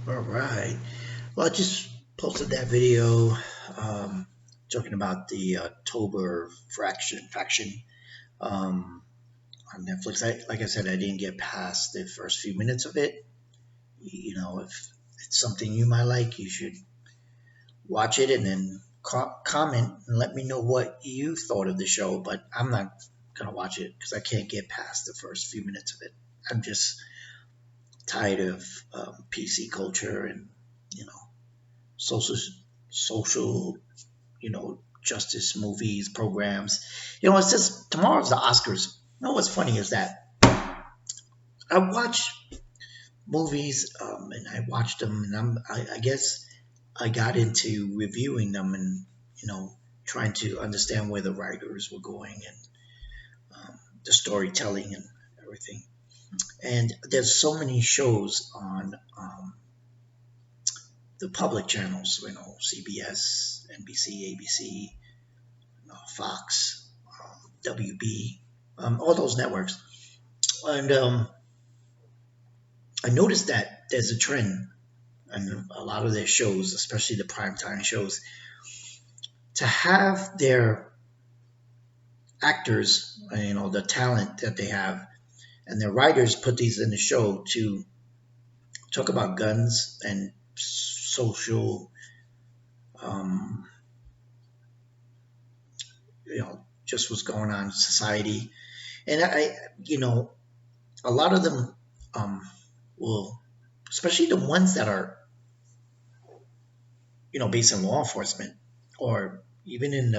All right. Well, I just posted that video talking about the October faction um, on Netflix. Like I said, I didn't get past the first few minutes of it. If it's something you might like, you should watch it and then comment and let me know what you thought of the show. But I'm not gonna watch it because I can't get past the first few minutes of it. I'm just tired of PC culture and you know social social justice movies programs. It's just tomorrow's the Oscars. What's funny is that I watch movies and I watched them and I guess I got into reviewing them and trying to understand where the writers were going and the storytelling and everything. And there's so many shows on the public channels, CBS, NBC, ABC, Fox, WB, all those networks. And I noticed that there's a trend in a lot of their shows, especially the primetime shows, to have their actors, the talent that they have, and their writers put these in the show to talk about guns and social, um, just what's going on in society. And a lot of them um, will, especially the ones that are, based in law enforcement or even in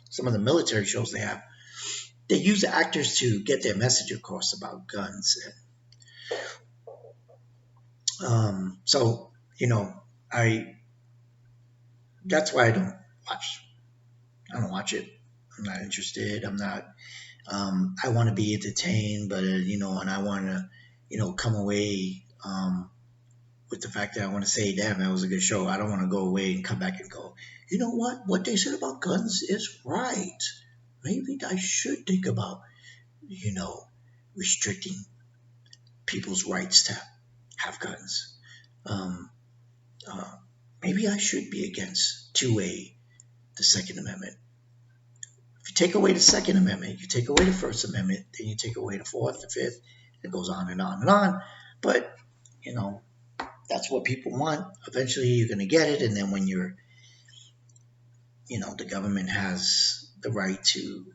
some of the military shows they use actors to get their message across about guns. So, I that's why watch. I don't watch it. I'm not interested. I'm not. I want to be entertained, but and I want to, come away with the fact that I want to say, damn, that was a good show. I don't want to go away and come back and go, you know what? What they said about guns is right. Maybe I should think about, you know, restricting people's rights to have guns. Um, uh, Maybe I should be against 2A, the Second Amendment. If you take away the Second Amendment, you take away the First Amendment, then you take away the Fourth, the Fifth. It goes on and on and on. But, you know, that's what people want. Eventually, you're going to get it. And then when the government has the right to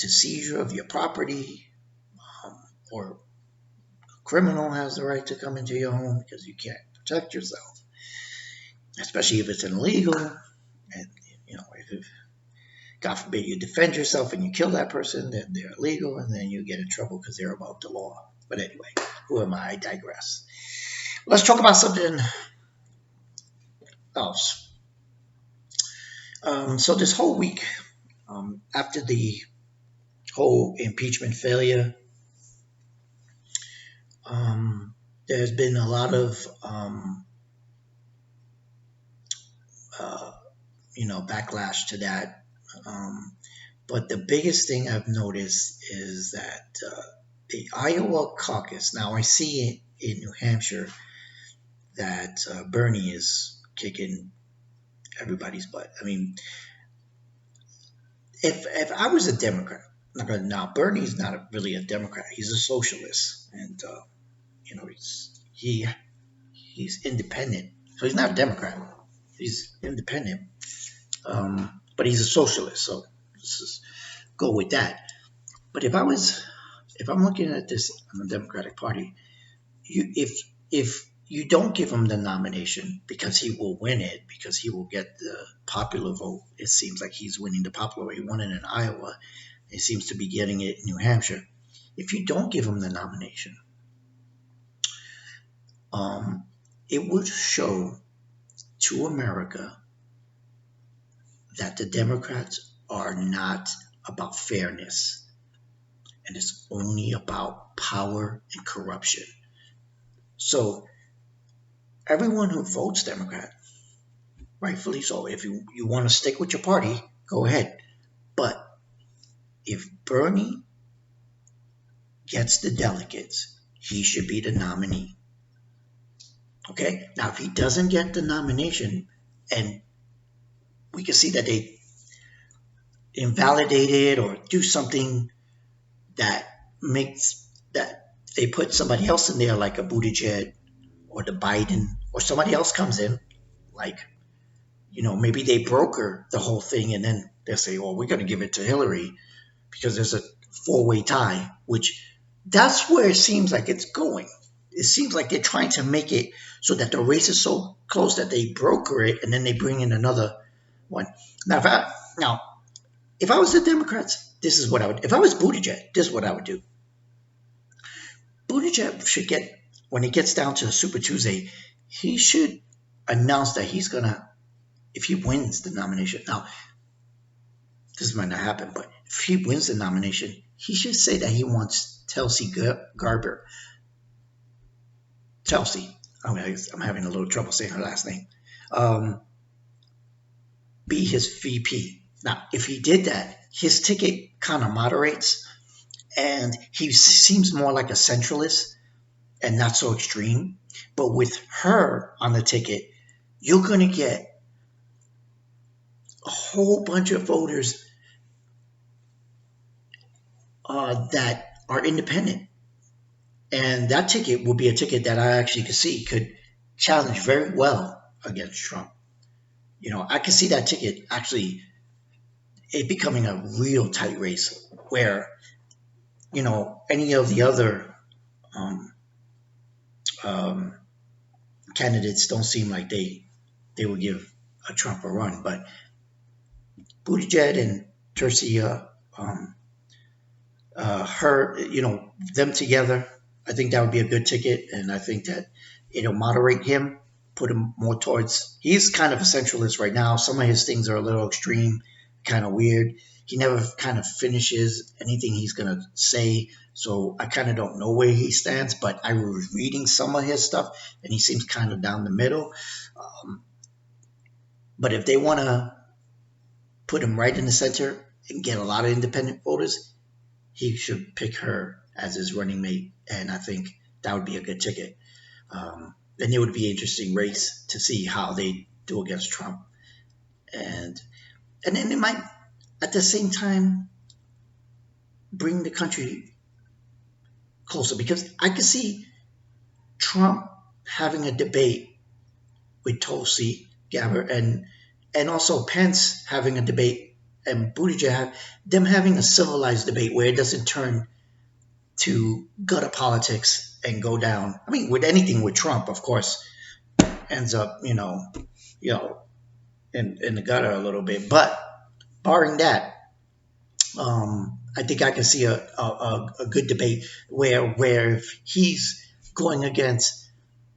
seizure of your property, or a criminal has the right to come into your home because you can't protect yourself, especially if it's illegal. And, if God forbid you defend yourself and you kill that person, then they're illegal and then you get in trouble because they're above the law. But anyway, who am I? I digress. Let's talk about something else. So this whole week, after the whole impeachment failure, there's been a lot of uh, backlash to that. But the biggest thing I've noticed is that the Iowa caucus. Now I see in New Hampshire that Bernie is kicking everybody's butt. I mean, if I was a Democrat, now Bernie's not really a Democrat. He's a socialist, and he's independent, so he's not a Democrat. He's independent, but he's a socialist. So let's just go with that. But if I'm looking at this on the Democratic Party, if you don't give him the nomination because he will win it, because he will get the popular vote. It seems like he's winning the popular vote. He won it in Iowa. He seems to be getting it in New Hampshire. If you don't give him the nomination, it would show to America that the Democrats are not about fairness, and it's only about power and corruption. So everyone who votes Democrat, rightfully so, if you want to stick with your party, go ahead. But if Bernie gets the delegates, he should be the nominee. Okay, now if he doesn't get the nomination, and we can see that they invalidate it or do something that makes that they put somebody else in there, like a Buttigieg or the Biden, or somebody else comes in, like, maybe they broker the whole thing, and then they'll say, well, we're going to give it to Hillary because there's a four-way tie, which that's where it seems like it's going. It seems like they're trying to make it so that the race is so close that they broker it, and then they bring in another one. Now, if I was the Democrats, this is what I would. If I was Buttigieg, this is what I would do. Buttigieg should get, when it gets down to the Super Tuesday, he should announce that he's gonna, if he wins the nomination. Now, this might not happen, but if he wins the nomination, he should say that he wants Tulsi Gabbard. Tulsi, I'm having a little trouble saying her last name. Be his VP. Now, if he did that, his ticket kind of moderates, and he seems more like a centralist and not so extreme. But with her on the ticket, you're going to get a whole bunch of voters that are independent. And that ticket will be a ticket that I actually could see could challenge very well against Trump. I could see that ticket actually it becoming a real tight race where, any of the other candidates don't seem like they would give a Trump a run. But Buttigieg and Tulsi, them together, I think that would be a good ticket, and I think that it'll moderate him, put him more towards. He's kind of a centralist right now. Some of his things are a little extreme, kind of weird. He never kind of finishes anything he's gonna say, so I kind of don't know where he stands. But I was reading some of his stuff, and he seems kind of down the middle. But if they want to put him right in the center and get a lot of independent voters, he should pick her as his running mate, and I think that would be a good ticket. Then it would be an interesting race to see how they do against Trump, and then it might, at the same time, bring the country closer, because I could see Trump having a debate with Tulsi Gabbard, and also Pence having a debate, and Buttigieg, them having a civilized debate where it doesn't turn to gutter politics and go down. I mean, with anything with Trump, of course, ends up, in the gutter a little bit. But barring that, I think I can see a good debate where if he's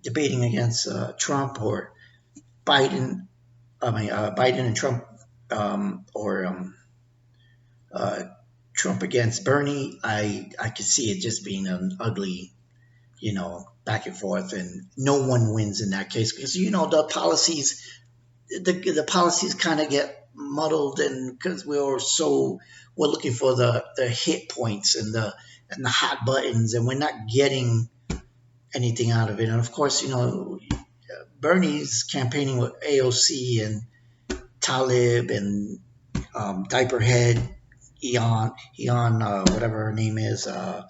debating against Trump or Biden, Biden and Trump, or Trump against Bernie, I could see it just being an ugly, back and forth, and no one wins in that case, because the policies kind of get muddled, and because we're looking for the hit points and the hot buttons, and we're not getting anything out of it. And of course, Bernie's campaigning with AOC and Talib and Diaperhead, Eon, whatever her name is. So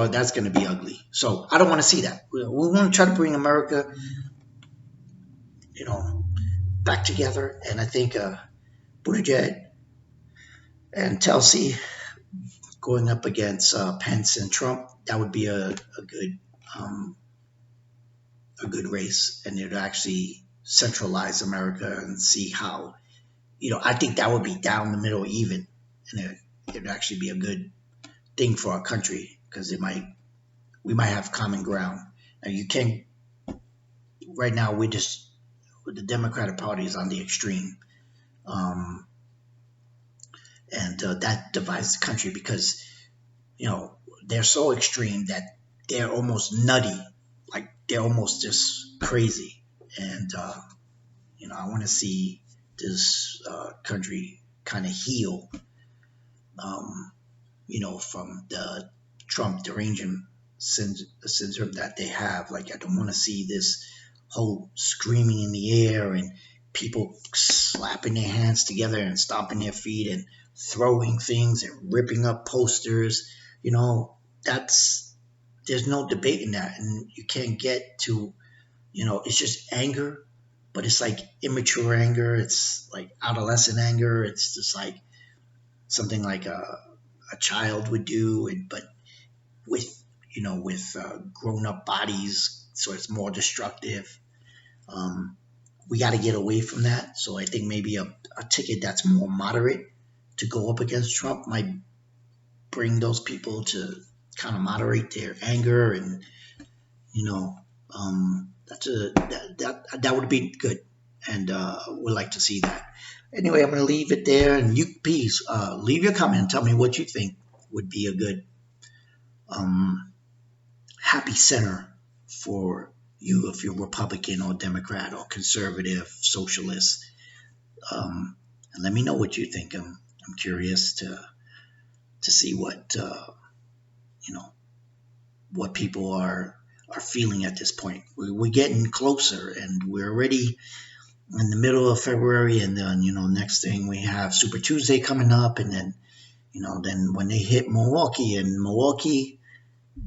that's going to be ugly. So I don't want to see that. We want to try to bring America, back together. And I think Buttigieg and Tulsi going up against Pence and Trump, that would be a good race, and it would actually centralize America and see how, I think that would be down the middle even, and it would actually be a good thing for our country, because we might have common ground. Now you can't. Right now, the Democratic Party is on the extreme, and that divides the country, because they're so extreme that they're almost nutty, like they're almost just crazy, and I want to see this country kind of heal um, from the Trump derangement syndrome that they have. Like, I don't want to see this whole screaming in the air and people slapping their hands together and stomping their feet and throwing things and ripping up posters. That's there's no debating that, and you can't get to it's just anger, but it's like immature anger. It's like adolescent anger. It's just like something like a child would do, but with grown up bodies, so it's more destructive. Um, we got to get away from that. So I think maybe a ticket that's more moderate to go up against Trump might bring those people to kind of moderate their anger, and you know, that would be good, and would like to see that. Anyway, I'm going to leave it there, and you please leave your comment and tell me what you think would be a good um, happy center for you if you're Republican or Democrat or conservative, socialist. And let me know what you think. I'm curious to see you know what people are feeling at this point. We're getting closer, and we're already in the middle of February, and then next thing we have Super Tuesday coming up, and then then when they hit Milwaukee, and Milwaukee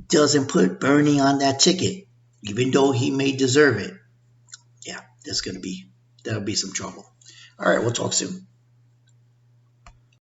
doesn't put Bernie on that ticket, even though he may deserve it. Yeah, that'll be some trouble. All right, we'll talk soon.